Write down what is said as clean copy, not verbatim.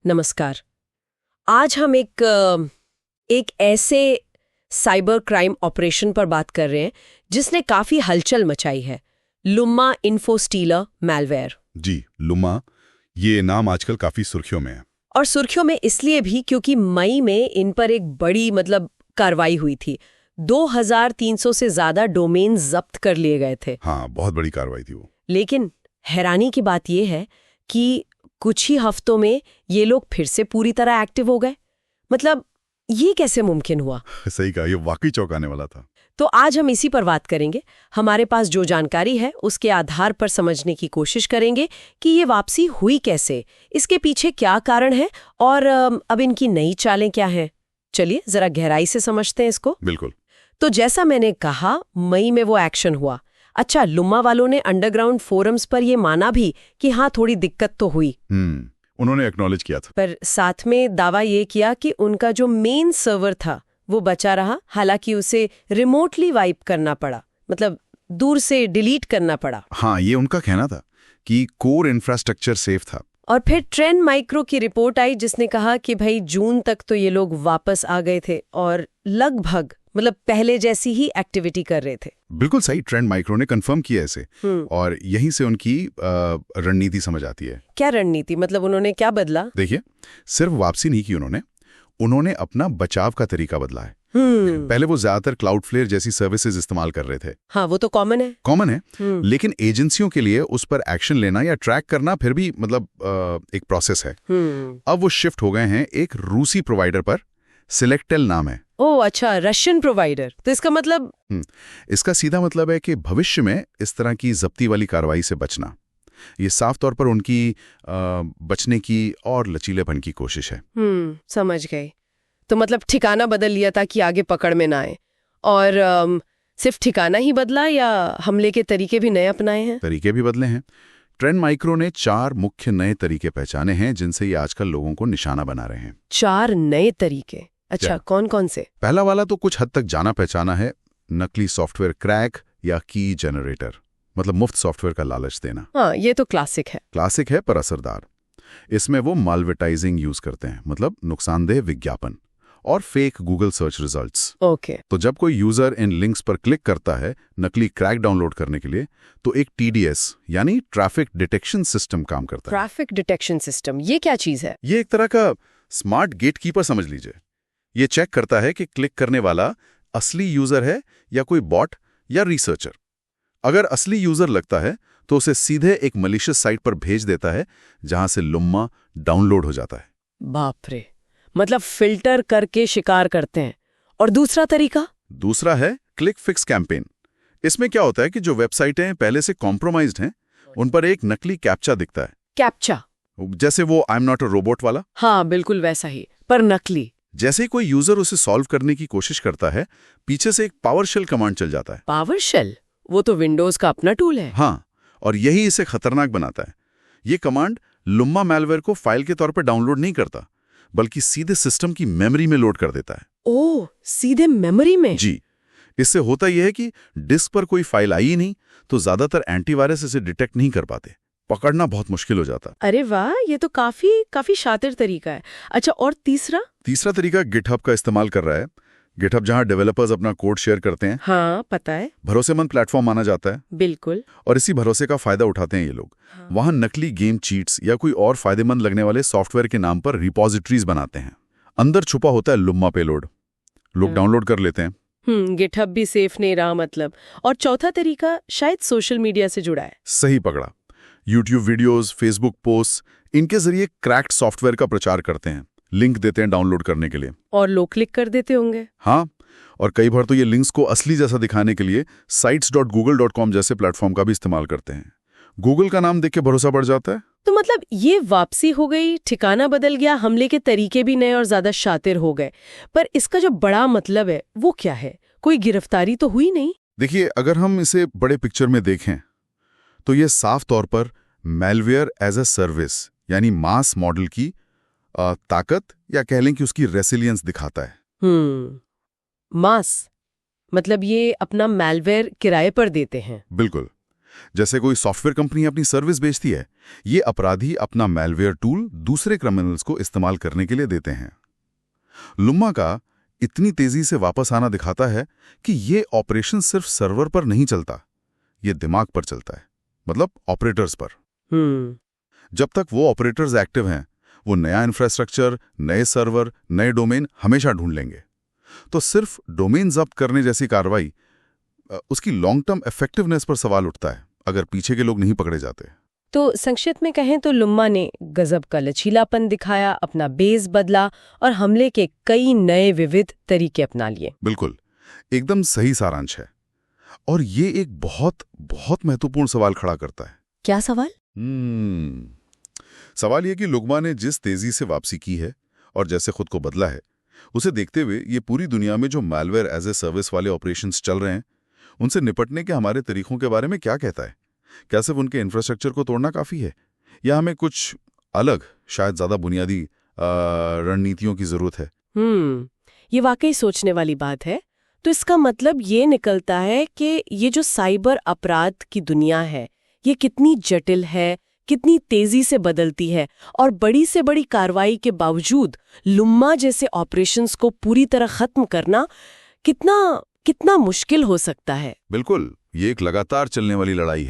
नमस्कार। आज हम एक ऐसे साइबर क्राइम ऑपरेशन पर बात कर रहे हैं जिसने काफी हलचल मचाई है। लुम्मा इन्फोस्टीलर मैलवेयर। जी, लुम्मा, ये नाम आजकल काफी सुर्खियों में है। और सुर्खियों में इसलिए भी क्योंकि मई में इन पर एक बड़ी कार्रवाई हुई थी। 2300 से ज्यादा डोमेन जब्त कर लिए गए थे। हाँ, बहुत बड़ी कार्रवाई थी वो। लेकिन हैरानी की बात यह है कि कुछ ही हफ्तों में ये लोग फिर से पूरी तरह एक्टिव हो गए। ये कैसे मुमकिन हुआ? सही कहा, ये वाकई चौंकाने वाला था। तो आज हम इसी पर बात करेंगे। हमारे पास जो जानकारी है उसके आधार पर समझने की कोशिश करेंगे कि ये वापसी हुई कैसे, इसके पीछे क्या कारण है और अब इनकी नई चालें क्या हैं। चलिए जरा गहराई से समझते हैं इसको। बिल्कुल। तो जैसा मैंने कहा, मई में वो एक्शन हुआ। अच्छा, लुम्मा वालों ने अंडरग्राउंड फोरम्स पर ये माना भी कि हाँ, थोड़ी दिक्कत तो हुई। उन्होंने एक्नॉलेज किया था। पर साथ में दावा ये किया कि उनका जो मेन सर्वर था वो बचा रहा, हालांकि उसे रिमोटली वाइप करना पड़ा, दूर से डिलीट करना पड़ा। हाँ, ये उनका कहना था कि कोर इंफ्रास्ट्रक्चर सेफ था। और फिर ट्रेंड माइक्रो की रिपोर्ट आई जिसने कहा कि भाई जून तक तो ये लोग वापस आ गए थे और लगभग पहले जैसी ही एक्टिविटी कर रहे थे। बिल्कुल सही, ट्रेंड माइक्रो ने कंफर्म किया इसे। और यहीं से उनकी रणनीति समझ आती है। क्या रणनीति? उन्होंने क्या बदला? देखिए, सिर्फ वापसी नहीं की उन्होंने अपना बचाव का तरीका बदला है। पहले वो ज्यादातर क्लाउडफ्लेयर जैसी सर्विसेज इस्तेमाल कर रहे थे। हाँ, वो तो कॉमन है। लेकिन एजेंसियों के लिए उस पर एक्शन लेना या ट्रैक करना फिर भी एक प्रोसेस है। अब वो शिफ्ट हो गए हैं एक रूसी प्रोवाइडर पर, सिलेक्टेल नाम है। ओह अच्छा, रशियन प्रोवाइडर। तो इसका इसका सीधा मतलब है कि भविष्य में इस तरह की जब्ती वाली कार्रवाई से बचना। ये साफ तौर पर उनकी बचने की और लचीलेपन की कोशिश है। समझ गई। तो ठिकाना बदल लिया था कि आगे पकड़ में ना आए। और सिर्फ ठिकाना ही बदला या हमले के तरीके भी नए अपनाए हैं? तरीके भी बदले हैं। ट्रेंड माइक्रो ने 4 मुख्य नए तरीके पहचाने हैं जिनसे ये आजकल लोगों को निशाना बना रहे हैं। 4 नए तरीके? अच्छा, कौन कौन से? पहला वाला तो कुछ हद तक जाना पहचाना है, नकली सॉफ्टवेयर क्रैक या की जनरेटर, मुफ्त सॉफ्टवेयर का लालच देना। हाँ, ये तो क्लासिक है पर असरदार। इसमें वो मालवेटाइजिंग यूज करते हैं, नुकसानदेह विज्ञापन और fake Google search results. Okay. तो जब कोई यूजर इन लिंक्स पर क्लिक करता है नकली क्रैक डाउनलोड करने के लिए, तो एक TDS यानी ट्रैफिक डिटेक्शन सिस्टम काम करता है। ट्रैफिक डिटेक्शन सिस्टम, ये क्या चीज है? ये एक तरह का स्मार्ट गेटकीपर समझ लीजिए। ये चेक करता है कि क्लिक करने वाला असली यूजर है या कोई बॉट या रिसर्चर। अगर असली यूजर लगता है तो उसे सीधे एक मलिशियस साइट पर भेज देता है जहां से लुम्मा डाउनलोड हो जाता है। बाप रे, फिल्टर करके शिकार करते हैं। और दूसरा तरीका? दूसरा है क्लिक फिक्स कैंपेन। इसमें क्या होता है कि जो वेबसाइटें पहले से कॉम्प्रोमाइज्ड हैं उन पर एक नकली कैप्चा दिखता है। कैप्चा? जैसे वो I am not a robot वाला। हाँ, बिल्कुल वैसा ही, पर नकली। जैसे ही कोई यूजर उसे सॉल्व करने की कोशिश करता है, पीछे से एक पावरशेल कमांड चल जाता है। पावरशेल? वो तो विंडोज का अपना टूल है। हाँ, और यही इसे खतरनाक बनाता है। ये कमांड लुम्मा मैलवेयर को फाइल के तौर पर डाउनलोड नहीं करता, बल्कि सीधे सिस्टम की मेमोरी में लोड कर देता है। ओह, सीधे मेमोरी में? जी। इससे होता यह है कि डिस्क पर कोई फाइल आई ही नहीं, तो ज्यादातर एंटीवायरस इसे डिटेक्ट नहीं कर पाते, पकड़ना बहुत मुश्किल हो जाता। अरे वाह, ये तो काफी शातिर तरीका है। अच्छा, और तीसरा तरीका गिटहब का इस्तेमाल कर रहा है। गिटहब जहां डेवलपर्स अपना कोड शेयर करते हैं। हाँ, पता है। भरोसेमंद प्लेटफॉर्म माना जाता है। बिल्कुल। और इसी भरोसे का फायदा उठाते हैं ये लोग। हाँ। वहां नकली गेम चीट्स या कोई और फायदेमंद लगने वाले सॉफ्टवेयर के नाम पर रिपोजिटरीज बनाते हैं। अंदर छुपा होता है लुम्मा पेलोड, लोग डाउनलोड कर लेते हैं। गिटहब भी सेफ नहीं रहा और चौथा तरीका शायद सोशल मीडिया से जुड़ा है। सही पकड़ा। यूट्यूब वीडियोस, फेसबुक पोस्ट, इनके जरिए क्रैक्ड सॉफ्टवेयर का प्रचार करते हैं, लिंक देते हैं डाउनलोड करने के लिए। और लोग क्लिक कर देते होंगे। हाँ, और कई बार तो ये लिंक्स को असली जैसा दिखाने के लिए sites.google.com जैसे प्लेटफॉर्म का भी इस्तेमाल करते हैं। गूगल का नाम देख के भरोसा बढ़ जाता है। तो ये वापसी हो गई, ठिकाना बदल गया, हमले के तरीके भी नए और ज्यादा शातिर हो गए। पर इसका जो बड़ा मतलब है वो क्या है? कोई गिरफ्तारी तो हुई नहीं। देखिए, अगर हम इसे बड़े पिक्चर में देखें तो ये साफ तौर पर मैलवेयर एज अ सर्विस यानी मास मॉडल की ताकत या कह लें कि उसकी रेसिलियंस दिखाता है। मास ये अपना मैलवेयर किराए पर देते हैं। बिल्कुल। जैसे कोई सॉफ्टवेयर कंपनी अपनी सर्विस बेचती है, ये अपराधी अपना मैलवेयर टूल दूसरे क्रिमिनल्स को इस्तेमाल करने के लिए देते हैं। लुम्मा का इतनी तेजी से वापस आना दिखाता है कि ये ऑपरेशन सिर्फ सर्वर पर नहीं चलता, ये दिमाग पर चलता है, मतलब ऑपरेटर्स पर। जब तक वो ऑपरेटर्स एक्टिव हैं, वो नया इंफ्रास्ट्रक्चर, नए सर्वर, नए डोमेन हमेशा ढूंढ लेंगे। तो सिर्फ डोमेन जब्त करने जैसी कार्रवाई, उसकी लॉन्ग टर्म इफेक्टिवनेस पर सवाल उठता है अगर पीछे के लोग नहीं पकड़े जाते। तो संक्षिप्त में कहें तो लुम्मा ने गजब का लचीलापन दिखाया, अपना बेस बदला और हमले के कई नए विविध तरीके अपना लिए। बिल्कुल, एकदम सही सारांश है। और ये एक बहुत बहुत महत्वपूर्ण सवाल खड़ा करता है। क्या सवाल? सवाल ये कि लुम्मा ने जिस तेजी से वापसी की है और जैसे खुद को बदला है, उसे देखते हुए ये पूरी दुनिया में जो मैलवेयर एज ए सर्विस वाले ऑपरेशंस चल रहे हैं, उनसे निपटने के हमारे तरीकों के बारे में क्या कहता है? क्या सिर्फ उनके इंफ्रास्ट्रक्चर को तोड़ना काफ़ी है, या हमें कुछ अलग, शायद ज़्यादा बुनियादी रणनीतियों की ज़रूरत है? ये वाकई सोचने वाली बात है। तो इसका मतलब ये निकलता है कि ये जो साइबर अपराध की दुनिया है, ये कितनी जटिल है, कितनी तेजी से बदलती है, और बड़ी से बड़ी कार्रवाई के बावजूद लुम्मा जैसे ऑपरेशंस को पूरी तरह खत्म करना कितना मुश्किल हो सकता है। बिल्कुल, ये एक लगातार चलने वाली लड़ाई है।